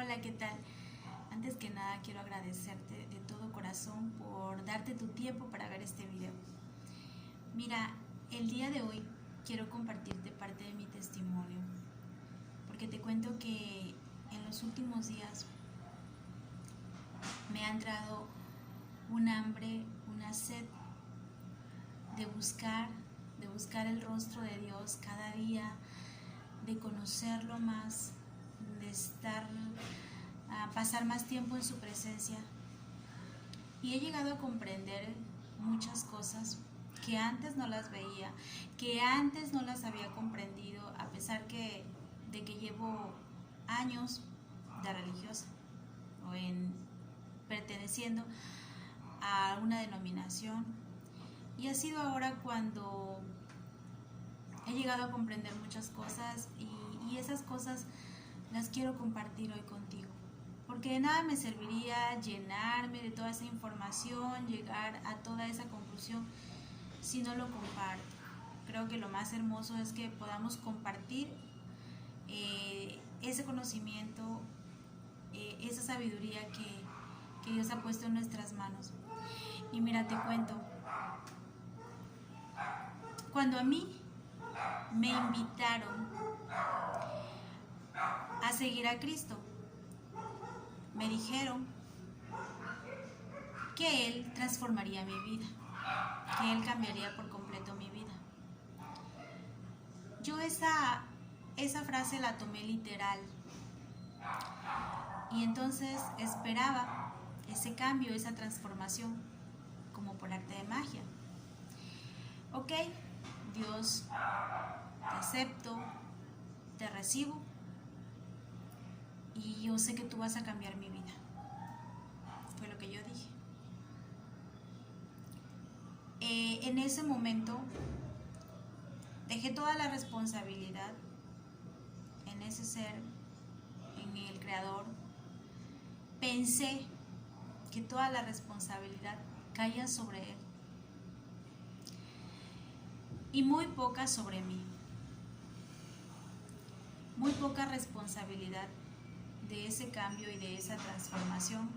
Hola, ¿qué tal? Antes que nada quiero agradecerte de todo corazón por darte tu tiempo para ver este video. Mira, el día de hoy quiero compartirte parte de mi testimonio, porque te cuento que en los últimos días me ha entrado un hambre, una sed de buscar el rostro de Dios cada día, de conocerlo más, de pasar más tiempo en su presencia. Y he llegado a comprender muchas cosas que antes no las veía, que antes no las había comprendido, a pesar de que llevo años de religiosa o perteneciendo a una denominación. Y ha sido ahora cuando he llegado a comprender muchas cosas y esas cosas las quiero compartir hoy contigo. Porque de nada me serviría llenarme de toda esa información, llegar a toda esa conclusión si no lo comparto. Creo que lo más hermoso es que podamos compartir ese conocimiento, esa sabiduría que Dios ha puesto en nuestras manos. Y mira, te cuento, cuando a mí me invitaron a seguir a Cristo, me dijeron que Él transformaría mi vida, que Él cambiaría por completo mi vida. Yo esa frase la tomé literal y entonces esperaba ese cambio, esa transformación, como por arte de magia. Ok, Dios, te acepto, te recibo y yo sé que tú vas a cambiar mi vida. Fue lo que yo dije. En ese momento dejé toda la responsabilidad en ese ser, en el Creador. Pensé que toda la responsabilidad caía sobre Él y muy poca sobre mí. Muy poca responsabilidad de ese cambio y de esa transformación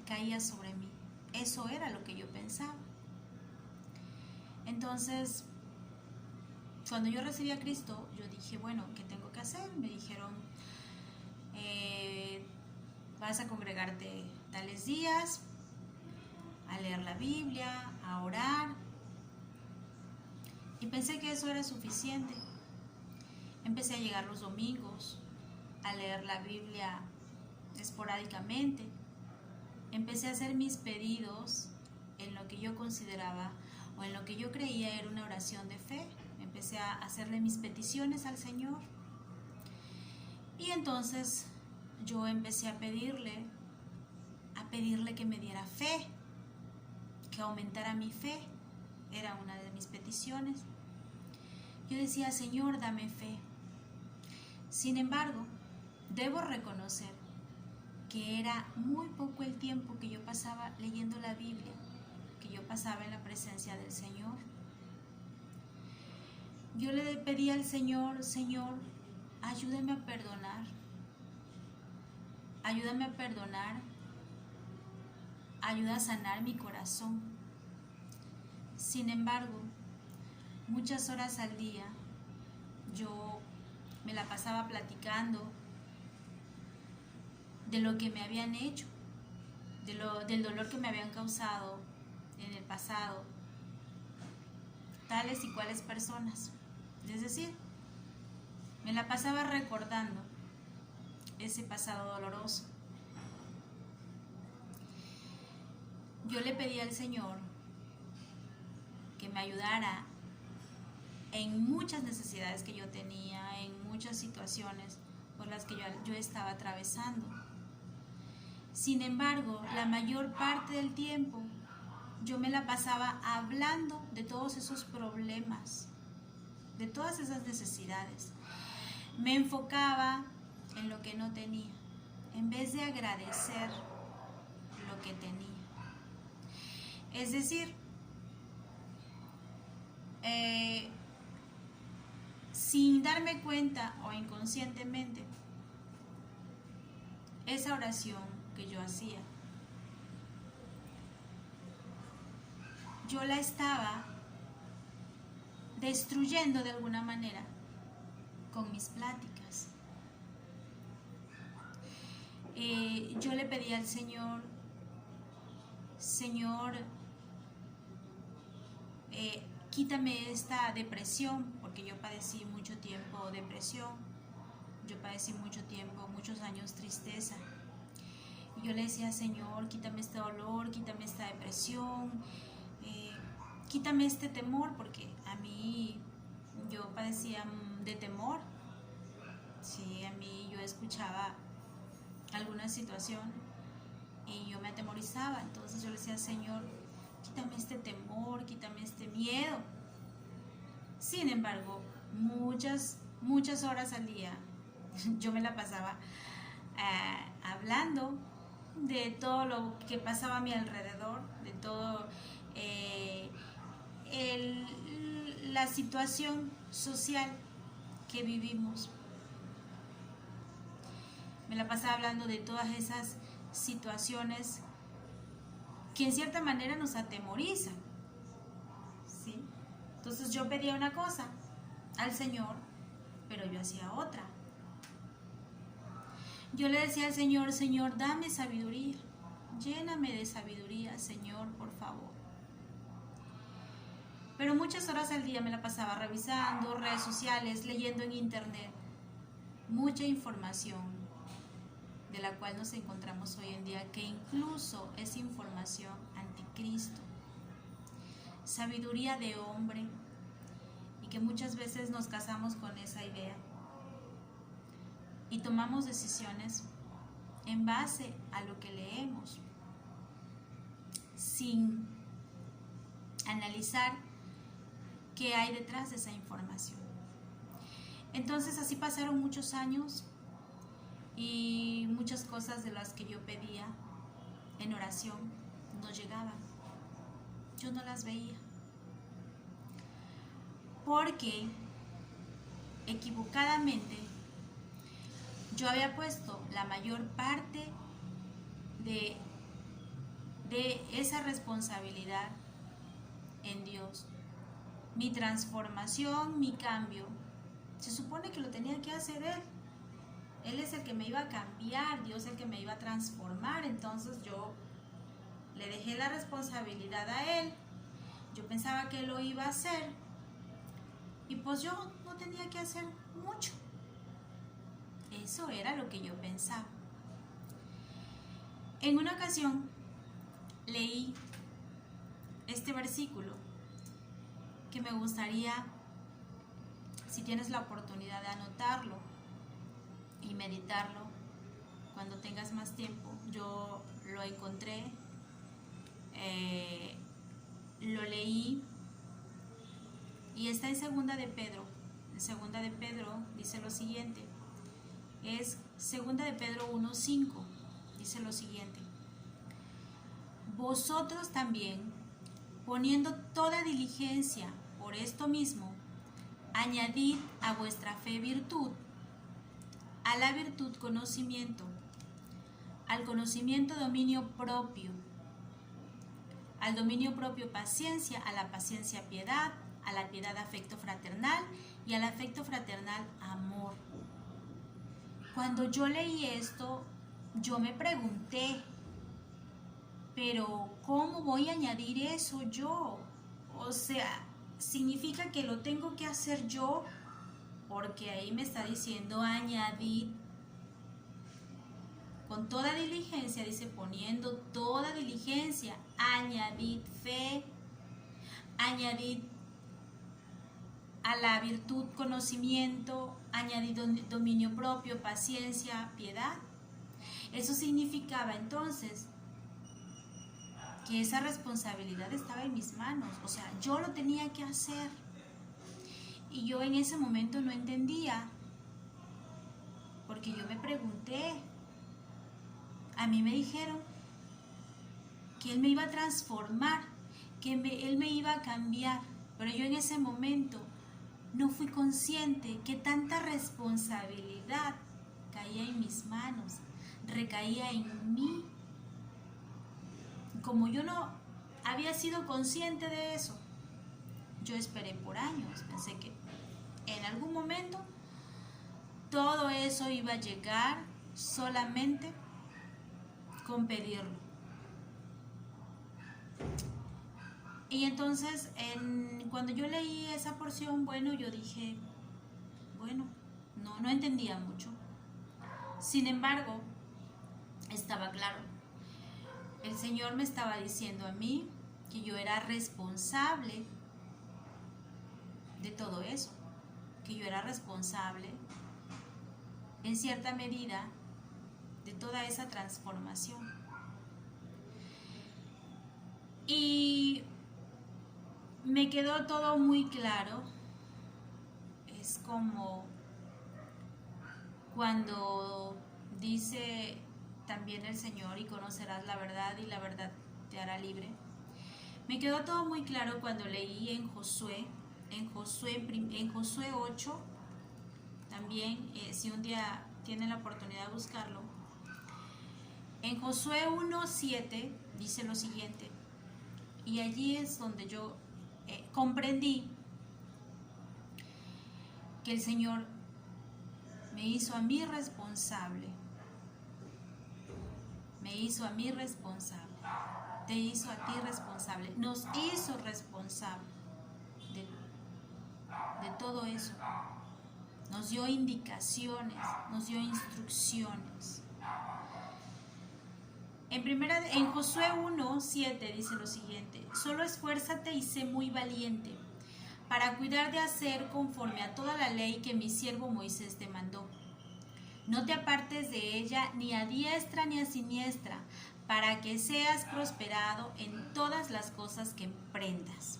caía sobre mí. Eso era lo que yo pensaba. Entonces, cuando yo recibí a Cristo, yo dije, bueno, ¿qué tengo que hacer? Me dijeron, vas a congregarte tales días, a leer la Biblia, a orar. Y pensé que eso era suficiente. Empecé a llegar los domingos, a leer la Biblia esporádicamente. Empecé a hacer mis pedidos en lo que yo consideraba o en lo que yo creía era una oración de fe. Empecé a hacerle mis peticiones al Señor. Y entonces yo empecé a pedirle que me diera fe, que aumentara mi fe. Era una de mis peticiones. Yo decía, Señor, dame fe. Sin embargo, debo reconocer que era muy poco el tiempo que yo pasaba leyendo la Biblia, que yo pasaba en la presencia del Señor. Yo le pedí al Señor, Señor, ayúdame a perdonar. Ayúdame a perdonar. Ayuda a sanar mi corazón. Sin embargo, muchas horas al día yo me la pasaba platicando de lo que me habían hecho, del dolor que me habían causado en el pasado tales y cuales personas. Es decir, me la pasaba recordando ese pasado doloroso. Yo le pedí al Señor que me ayudara en muchas necesidades que yo tenía, en muchas situaciones por las que yo estaba atravesando. Sin embargo, la mayor parte del tiempo yo me la pasaba hablando de todos esos problemas, de todas esas necesidades. Me enfocaba en lo que no tenía, en vez de agradecer lo que tenía. Es decir, sin darme cuenta o inconscientemente, esa oración que yo hacía, yo la estaba destruyendo de alguna manera con mis pláticas. Yo le pedí al Señor, Señor, quítame esta depresión, porque yo padecí mucho tiempo depresión, yo padecí mucho tiempo, muchos años tristeza. Y yo le decía, Señor, quítame este dolor, quítame esta depresión, quítame este temor, porque a mí yo padecía de temor. Sí, a mí yo escuchaba alguna situación y yo me atemorizaba, entonces yo le decía, Señor, quítame este temor, quítame este miedo. Sin embargo, muchas horas al día yo me la pasaba hablando de todo lo que pasaba a mi alrededor, de todo la situación social que vivimos. Me la pasaba hablando de todas esas situaciones que en cierta manera nos atemorizan, ¿sí? Entonces yo pedía una cosa al Señor, pero yo hacía otra. Yo le decía al Señor, Señor, dame sabiduría, lléname de sabiduría, Señor, por favor. Pero muchas horas al día me la pasaba revisando redes sociales, leyendo en internet, mucha información de la cual nos encontramos hoy en día, que incluso es información anticristo, sabiduría de hombre, y que muchas veces nos casamos con esa idea y tomamos decisiones en base a lo que leemos, sin analizar qué hay detrás de esa información. Entonces así pasaron muchos años y muchas cosas de las que yo pedía en oración no llegaban. Yo no las veía. Porque equivocadamente yo había puesto la mayor parte de esa responsabilidad en Dios. Mi transformación, mi cambio, se supone que lo tenía que hacer Él. Él es el que me iba a cambiar, Dios es el que me iba a transformar. Entonces yo le dejé la responsabilidad a Él. Yo pensaba que Él lo iba a hacer. Y pues yo no tenía que hacer mucho. Eso era lo que yo pensaba. En una ocasión leí este versículo que me gustaría, si tienes la oportunidad de anotarlo y meditarlo cuando tengas más tiempo. Yo lo encontré, lo leí y está en Segunda de Pedro. En Segunda de Pedro dice lo siguiente, es Segunda de Pedro 1:5, dice lo siguiente: vosotros también, poniendo toda diligencia por esto mismo, añadid a vuestra fe virtud, a la virtud conocimiento, al conocimiento dominio propio, al dominio propio paciencia, a la paciencia piedad, a la piedad afecto fraternal y al afecto fraternal amor. Cuando yo leí esto, yo me pregunté, pero ¿cómo voy a añadir eso yo? O sea, ¿significa que lo tengo que hacer yo? Porque ahí me está diciendo añadir con toda diligencia, dice poniendo toda diligencia, añadid fe, añadid a la virtud conocimiento, añadid dominio propio, paciencia, piedad. Eso significaba entonces que esa responsabilidad estaba en mis manos, o sea, yo lo tenía que hacer. Y yo en ese momento no entendía, porque yo me pregunté, a mí me dijeron que Él me iba a transformar, que Él me iba a cambiar, pero yo en ese momento no fui consciente que tanta responsabilidad caía en mis manos, recaía en mí. Como yo no había sido consciente de eso, yo esperé por años. Pensé que en algún momento todo eso iba a llegar solamente con pedirlo. Y entonces, cuando yo leí esa porción, bueno, yo dije, bueno, no entendía mucho. Sin embargo, estaba claro. El Señor me estaba diciendo a mí que yo era responsable de todo eso, que yo era responsable, en cierta medida, de toda esa transformación. Y me quedó todo muy claro. Es como cuando dice también el Señor, y conocerás la verdad y la verdad te hará libre. Me quedó todo muy claro cuando leí en Josué 8, también, si un día tienen la oportunidad de buscarlo. En Josué 1:7 dice lo siguiente, y allí es donde yo comprendí que el Señor me hizo a mí responsable. Me hizo a mí responsable. Te hizo a ti responsable. Nos hizo responsable de todo eso. Nos dio indicaciones, nos dio instrucciones. En Josué 1:7 dice lo siguiente: solo esfuérzate y sé muy valiente para cuidar de hacer conforme a toda la ley que mi siervo Moisés te mandó. No te apartes de ella ni a diestra ni a siniestra, para que seas prosperado en todas las cosas que emprendas.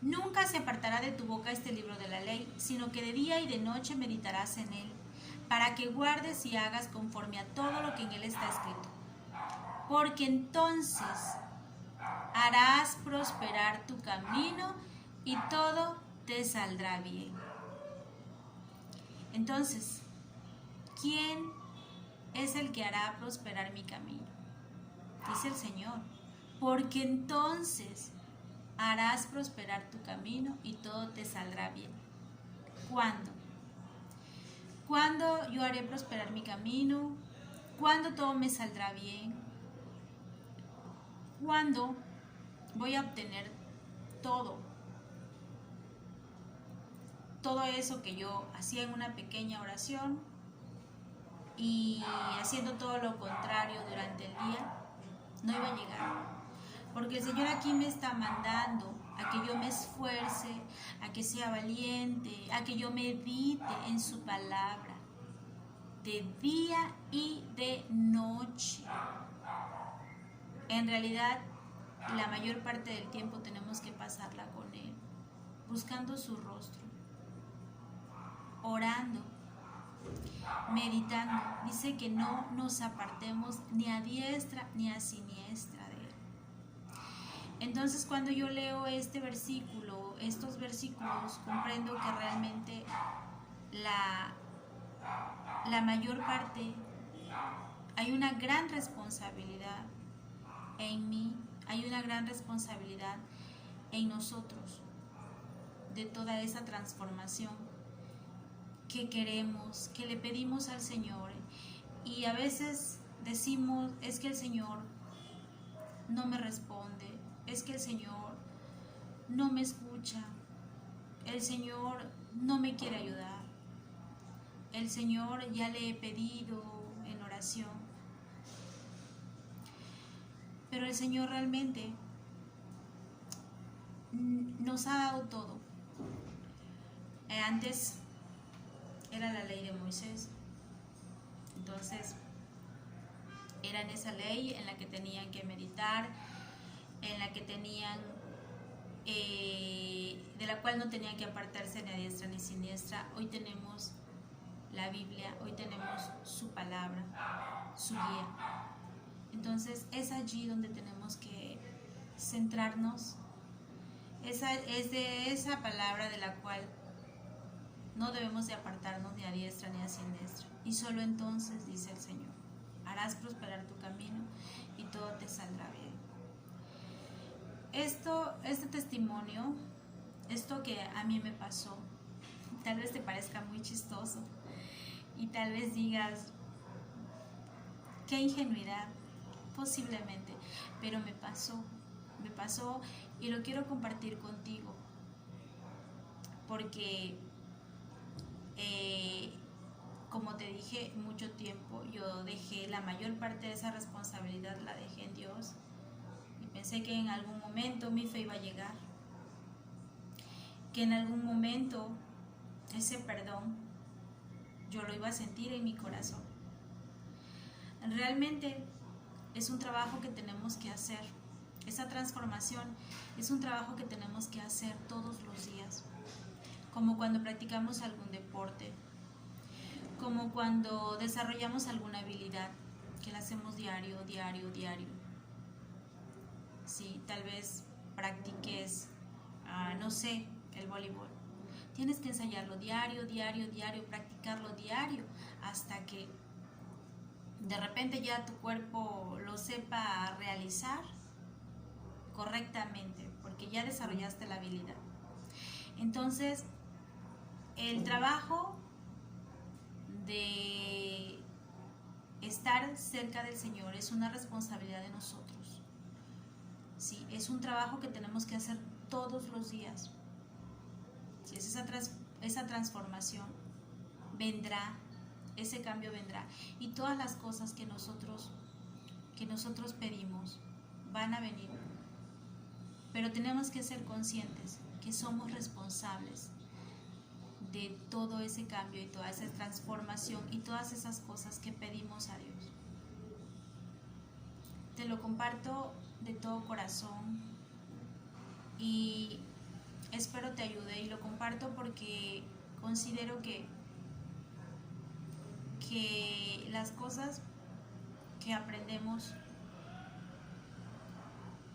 Nunca se apartará de tu boca este libro de la ley, sino que de día y de noche meditarás en él, para que guardes y hagas conforme a todo lo que en él está escrito. Porque entonces harás prosperar tu camino y todo te saldrá bien. Entonces, ¿quién es el que hará prosperar mi camino? Dice el Señor, porque entonces harás prosperar tu camino y todo te saldrá bien. ¿Cuándo? ¿Cuándo yo haré prosperar mi camino? ¿Cuándo todo me saldrá bien? ¿Cuándo voy a obtener todo eso que yo hacía en una pequeña oración y haciendo todo lo contrario durante el día? No iba a llegar, porque el Señor aquí me está mandando a que yo me esfuerce, a que sea valiente, a que yo medite en su palabra de día y de noche. En realidad, la mayor parte del tiempo tenemos que pasarla con Él, buscando su rostro, orando, meditando. Dice que no nos apartemos ni a diestra ni a siniestra de Él. Entonces, cuando yo leo estos versículos, comprendo que realmente la mayor parte, hay una gran responsabilidad en mí, hay una gran responsabilidad en nosotros de toda esa transformación que queremos, que le pedimos al Señor. Y a veces decimos, es que el Señor no me responde, es que el Señor no me escucha, el Señor no me quiere ayudar, el Señor ya le he pedido en oración. Pero el Señor realmente nos ha dado todo. Antes era la ley de Moisés. Entonces, era en esa ley en la que tenían que meditar, en la que tenían, de la cual no tenían que apartarse ni a diestra ni siniestra. Hoy tenemos la Biblia, hoy tenemos su palabra, su guía. Entonces, es allí donde tenemos que centrarnos. Es de esa palabra de la cual no debemos de apartarnos ni a diestra ni a siniestra. Y solo entonces, dice el Señor, harás prosperar tu camino y todo te saldrá bien. Este testimonio, esto que a mí me pasó, tal vez te parezca muy chistoso y tal vez digas, qué ingenuidad, posiblemente, pero me pasó y lo quiero compartir contigo porque como te dije, mucho tiempo yo dejé la mayor parte de esa responsabilidad, la dejé en Dios y pensé que en algún momento mi fe iba a llegar, que en algún momento ese perdón yo lo iba a sentir en mi corazón. Realmente es un trabajo que tenemos que hacer. Esa transformación es un trabajo que tenemos que hacer todos los días, como cuando practicamos algún deporte, como cuando desarrollamos alguna habilidad, que la hacemos diario. Sí, tal vez practiques, no sé, el voleibol. Tienes que ensayarlo diario, practicarlo diario, hasta que de repente ya tu cuerpo lo sepa realizar correctamente, porque ya desarrollaste la habilidad. Entonces, el trabajo de estar cerca del Señor es una responsabilidad de nosotros. Sí, es un trabajo que tenemos que hacer todos los días. Si es esa transformación vendrá, ese cambio vendrá, y todas las cosas que nosotros pedimos van a venir. Pero tenemos que ser conscientes que somos responsables de todo ese cambio y toda esa transformación y todas esas cosas que pedimos a Dios. Te lo comparto de todo corazón y espero te ayude, y lo comparto porque considero que las cosas que aprendemos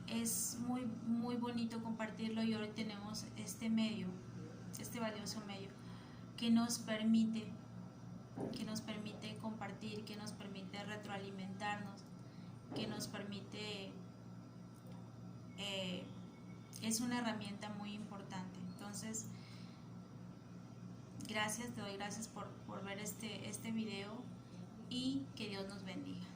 es muy bonito compartirlo, y hoy tenemos este medio, este valioso medio que nos permite compartir, que nos permite retroalimentarnos, que nos permite, es una herramienta muy importante. Entonces, te doy gracias por ver este video, y que Dios nos bendiga.